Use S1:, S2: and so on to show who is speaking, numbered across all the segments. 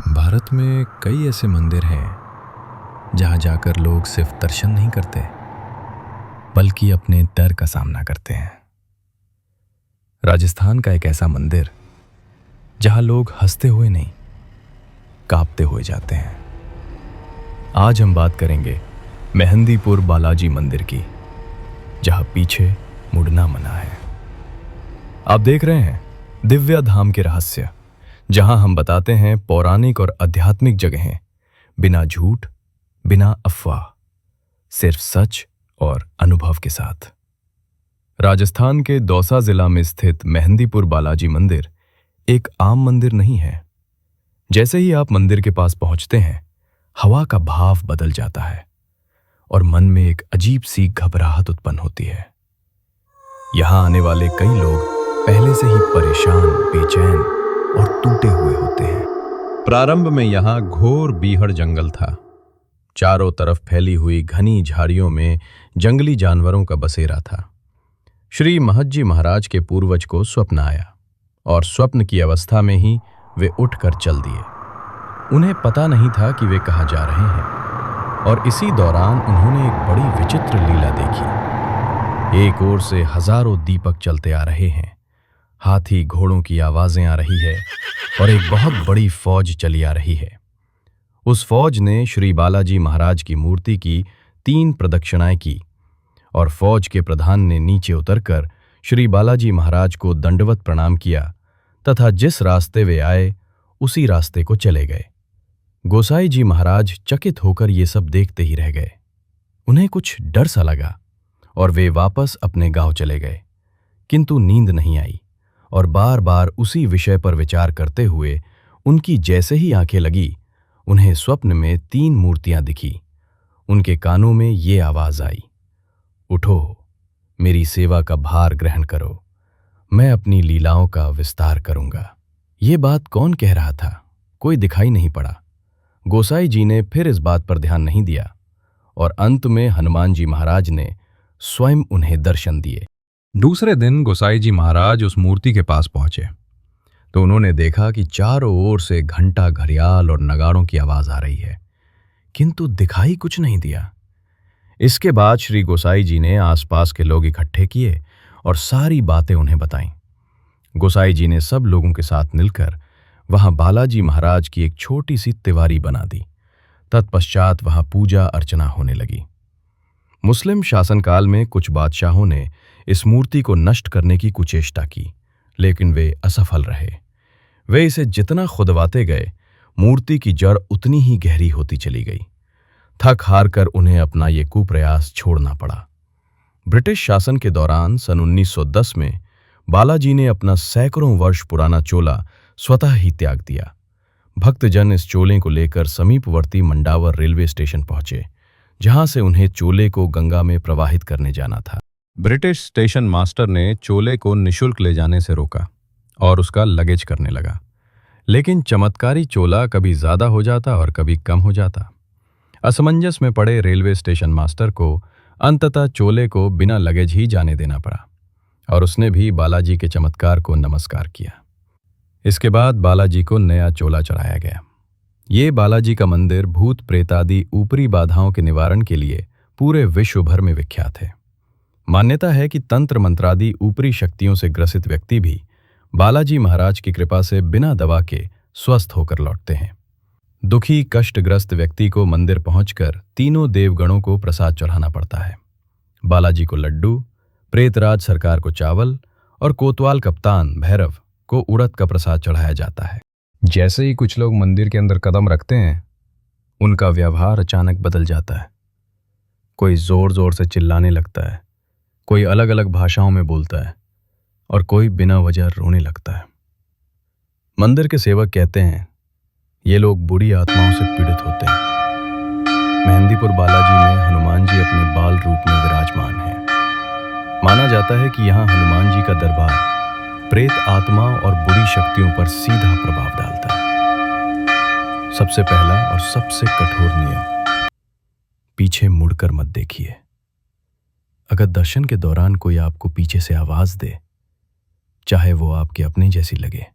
S1: भारत में कई ऐसे मंदिर हैं जहां जाकर लोग सिर्फ दर्शन नहीं करते बल्कि अपने डर का सामना करते हैं। राजस्थान का एक ऐसा मंदिर जहां लोग हंसते हुए नहीं, कांपते हुए जाते हैं। आज हम बात करेंगे मेहंदीपुर बालाजी मंदिर की, जहां पीछे मुड़ना मना है। आप देख रहे हैं दिव्या धाम के रहस्य, जहां हम बताते हैं पौराणिक और आध्यात्मिक जगहें, बिना झूठ, बिना अफवाह, सिर्फ सच और अनुभव के साथ। राजस्थान के दौसा जिला में स्थित मेहंदीपुर बालाजी मंदिर एक आम मंदिर नहीं है। जैसे ही आप मंदिर के पास पहुंचते हैं, हवा का भाव बदल जाता है और मन में एक अजीब सी घबराहट उत्पन्न होती है। यहां आने वाले कई लोग पहले से ही परेशान, बेचैन और टूटे हुए होते हैं। प्रारंभ में यहां घोर बीहड़ जंगल था। चारों तरफ फैली हुई घनी झाड़ियों में जंगली जानवरों का बसेरा था। श्री महतजी महाराज के पूर्वज को स्वप्न आया और स्वप्न की अवस्था में ही वे उठकर चल दिए। उन्हें पता नहीं था कि वे कहां जा रहे हैं, और इसी दौरान उन्होंने एक बड़ी विचित्र लीला देखी। एक ओर से हजारों दीपक चलते आ रहे हैं, हाथी घोड़ों की आवाजें आ रही है और एक बहुत बड़ी फौज चली आ रही है। उस फौज ने श्री बालाजी महाराज की मूर्ति की 3 प्रदक्षिणाएं की और फौज के प्रधान ने नीचे उतरकर श्री बालाजी महाराज को दंडवत प्रणाम किया तथा जिस रास्ते वे आए उसी रास्ते को चले गए। गोसाई जी महाराज चकित होकर ये सब देखते ही रह गए। उन्हें कुछ डर सा लगा और वे वापस अपने गांव चले गए, किंतु नींद नहीं आई और बार बार उसी विषय पर विचार करते हुए उनकी जैसे ही आंखें लगी, उन्हें स्वप्न में 3 मूर्तियां दिखी। उनके कानों में ये आवाज आई, उठो, मेरी सेवा का भार ग्रहण करो, मैं अपनी लीलाओं का विस्तार करूंगा। ये बात कौन कह रहा था? कोई दिखाई नहीं पड़ा। गोसाई जी ने फिर इस बात पर ध्यान नहीं दिया और अंत में हनुमान जी महाराज ने स्वयं उन्हें दर्शन दिए। दूसरे दिन गोसाई जी महाराज उस मूर्ति के पास पहुंचे तो उन्होंने देखा कि चारों ओर से घंटा, घड़ियाल और नगाड़ों की आवाज आ रही है, किंतु दिखाई कुछ नहीं दिया। इसके बाद श्री गोसाई जी ने आसपास के लोग इकट्ठे किए और सारी बातें उन्हें बताईं। गोसाई जी ने सब लोगों के साथ मिलकर वहां बालाजी महाराज की एक छोटी सी तिवारी बना दी। तत्पश्चात वहां पूजा अर्चना होने लगी। मुस्लिम शासनकाल में कुछ बादशाहों ने इस मूर्ति को नष्ट करने की कुचेष्टा की, लेकिन वे असफल रहे। वे इसे जितना खुदवाते गए, मूर्ति की जड़ उतनी ही गहरी होती चली गई। थक हार कर उन्हें अपना ये कुप्रयास छोड़ना पड़ा। ब्रिटिश शासन के दौरान सन 1910 में बालाजी ने अपना सैकड़ों वर्ष पुराना चोला स्वतः ही त्याग दिया। भक्तजन इस चोले को लेकर समीपवर्ती मंडावर रेलवे स्टेशन पहुंचे, जहां से उन्हें चोले को गंगा में प्रवाहित करने जाना था। ब्रिटिश स्टेशन मास्टर ने चोले को निशुल्क ले जाने से रोका और उसका लगेज करने लगा, लेकिन चमत्कारी चोला कभी ज्यादा हो जाता और कभी कम हो जाता। असमंजस में पड़े रेलवे स्टेशन मास्टर को अंततः चोले को बिना लगेज ही जाने देना पड़ा और उसने भी बालाजी के चमत्कार को नमस्कार किया। इसके बाद बालाजी को नया चोला चढ़ाया गया। ये बालाजी का मंदिर भूत प्रेत आदि ऊपरी बाधाओं के निवारण के लिए पूरे विश्व भर में विख्यात है। मान्यता है कि तंत्र मंत्रादि ऊपरी शक्तियों से ग्रसित व्यक्ति भी बालाजी महाराज की कृपा से बिना दवा के स्वस्थ होकर लौटते हैं। दुखी कष्टग्रस्त व्यक्ति को मंदिर पहुंचकर तीनों देवगणों को प्रसाद चढ़ाना पड़ता है। बालाजी को लड्डू, प्रेतराज सरकार को चावल और कोतवाल कप्तान भैरव को उड़द का प्रसाद चढ़ाया जाता है। जैसे ही कुछ लोग मंदिर के अंदर कदम रखते हैं, उनका व्यवहार अचानक बदल जाता है। कोई जोर जोर से चिल्लाने लगता है, कोई अलग अलग भाषाओं में बोलता है और कोई बिना वजह रोने लगता है। मंदिर के सेवक कहते हैं ये लोग बुरी आत्माओं से पीड़ित होते हैं। मेहंदीपुर बालाजी में हनुमान जी अपने बाल रूप में विराजमान हैं। माना जाता है कि यहाँ हनुमान जी का दरबार प्रेत आत्माओं और बुरी शक्तियों पर सीधा प्रभाव डालता है। सबसे पहला और सबसे कठोर नियम, पीछे मुड़कर मत देखिए। अगर दर्शन के दौरान कोई आपको पीछे से आवाज दे, चाहे वो आपके अपने जैसी लगे,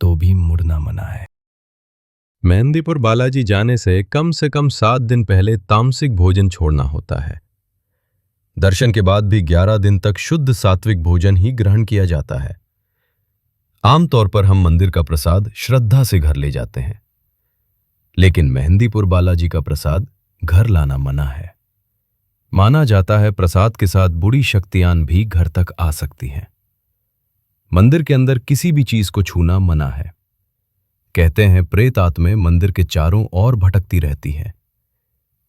S1: तो भी मुड़ना मना है। मेहंदीपुर बालाजी जाने से कम 7 दिन पहले तामसिक भोजन छोड़ना होता है। दर्शन के बाद भी 11 दिन तक शुद्ध सात्विक भोजन ही ग्रहण किया जाता है। आमतौर पर हम मंदिर का प्रसाद श्रद्धा से घर ले जाते हैं, लेकिन मेहंदीपुर बालाजी का प्रसाद घर लाना मना है। माना जाता है प्रसाद के साथ बुरी शक्तियां भी घर तक आ सकती हैं। मंदिर के अंदर किसी भी चीज को छूना मना है। कहते हैं प्रेत आत्माएं मंदिर के चारों ओर भटकती रहती हैं।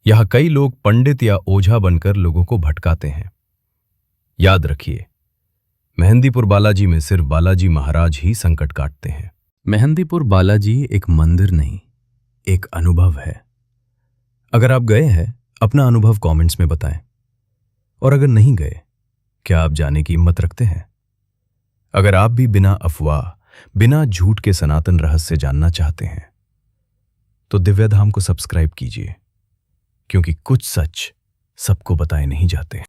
S1: यहां कई लोग पंडित या ओझा बनकर लोगों को भटकाते हैं। याद रखिए, मेहंदीपुर बालाजी में सिर्फ बालाजी महाराज ही संकट काटते हैं। मेहंदीपुर बालाजी एक मंदिर नहीं, एक अनुभव है। अगर आप गए हैं, अपना अनुभव कमेंट्स में बताएं। और अगर नहीं गए, क्या आप जाने की हिम्मत रखते हैं? अगर आप भी बिना अफवाह, बिना झूठ के सनातन रहस्य जानना चाहते हैं, तो दिव्यधाम को सब्सक्राइब कीजिए, क्योंकि कुछ सच सबको बताए नहीं जाते।